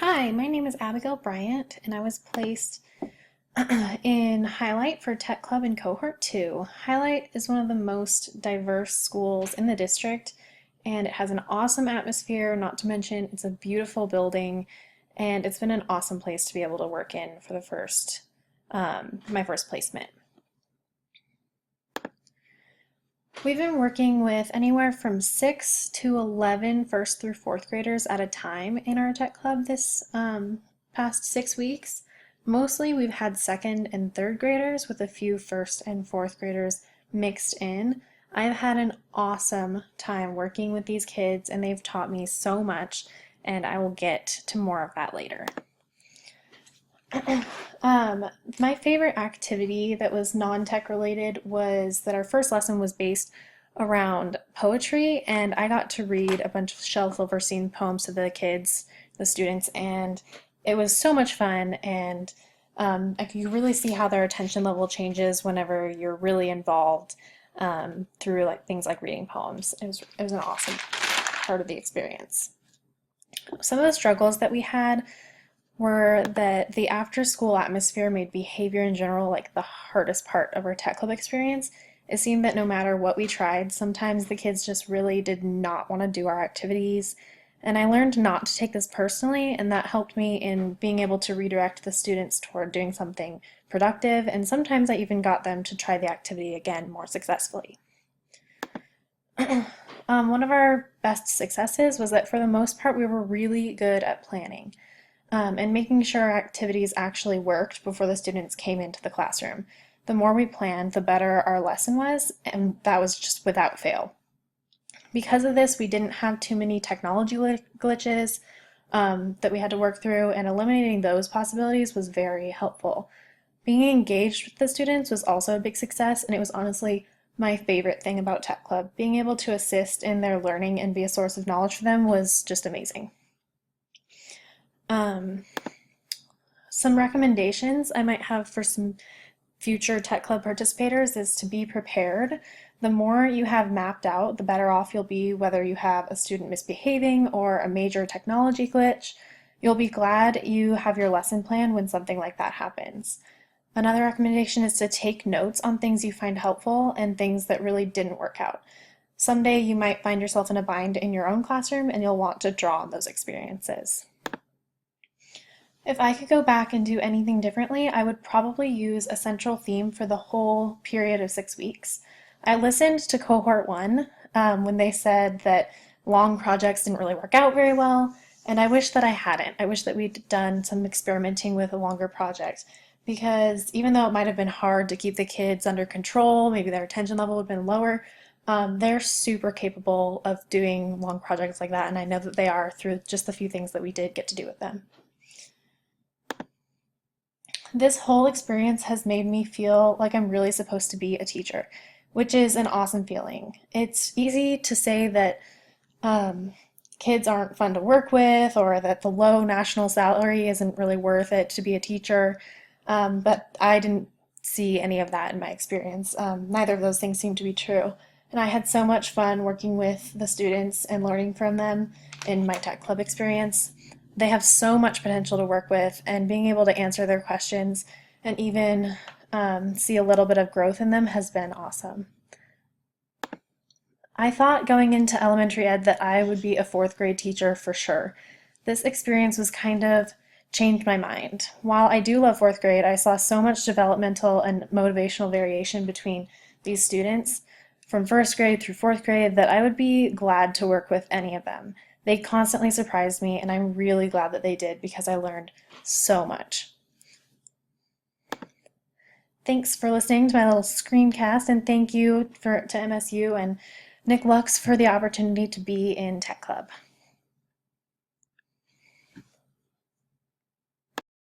Hi, my name is Abigail Bryant, and I was placed in Highlight for Tech Club in Cohort 2. Highlight is one of the most diverse schools in the district, and it has an awesome atmosphere, not to mention it's a beautiful building, and it's been an awesome place to be able to work in for my first placement. We've been working with anywhere from 6 to 11 first through fourth graders at a time in our tech club this past 6 weeks. Mostly we've had second and third graders with a few first and fourth graders mixed in. I've had an awesome time working with these kids and they've taught me so much, and I will get to more of that later. My favorite activity that was non-tech related was that our first lesson was based around poetry, and I got to read a bunch of Shel Silverstein poems to the kids, the students, and it was so much fun. And you really see how their attention level changes whenever you're really involved through things like reading poems. It was an awesome part of the experience. Some of the struggles that we had were that the after school atmosphere made behavior in general like the hardest part of our tech club experience. It seemed that no matter what we tried, sometimes the kids just really did not want to do our activities. And I learned not to take this personally, and that helped me in being able to redirect the students toward doing something productive, and sometimes I even got them to try the activity again more successfully. One of our best successes was that for the most part we were really good at planning and making sure our activities actually worked before the students came into the classroom. The more we planned, the better our lesson was, and that was just without fail. Because of this, we didn't have too many technology glitches that we had to work through, and eliminating those possibilities was very helpful. Being engaged with the students was also a big success, and it was honestly my favorite thing about Tech Club. Being able to assist in their learning and be a source of knowledge for them was just amazing. Some recommendations I might have for some future Tech Club participators is to be prepared. The more you have mapped out, the better off you'll be, whether you have a student misbehaving or a major technology glitch. You'll be glad you have your lesson plan when something like that happens. Another recommendation is to take notes on things you find helpful and things that really didn't work out. Someday you might find yourself in a bind in your own classroom and you'll want to draw on those experiences. If I could go back and do anything differently, I would probably use a central theme for the whole period of 6 weeks. I listened to cohort 1 when they said that long projects didn't really work out very well, and I wish that I hadn't. I wish that we'd done some experimenting with a longer project, because even though it might have been hard to keep the kids under control, maybe their attention level would have been lower, they're super capable of doing long projects like that, and I know that they are through just the few things that we did get to do with them. This whole experience has made me feel like I'm really supposed to be a teacher, which is an awesome feeling. It's easy to say that kids aren't fun to work with, or that the low national salary isn't really worth it to be a teacher, but I didn't see any of that in my experience. Neither of those things seem to be true. And I had so much fun working with the students and learning from them in my tech club experience. They have so much potential to work with, and being able to answer their questions and even see a little bit of growth in them has been awesome. I thought going into elementary ed that I would be a fourth grade teacher for sure. This experience was kind of changed my mind. While I do love fourth grade, I saw so much developmental and motivational variation between these students from first grade through fourth grade that I would be glad to work with any of them. They constantly surprised me, and I'm really glad that they did because I learned so much. Thanks for listening to my little screencast, and thank you to MSU and Nick Lux for the opportunity to be in Tech Club.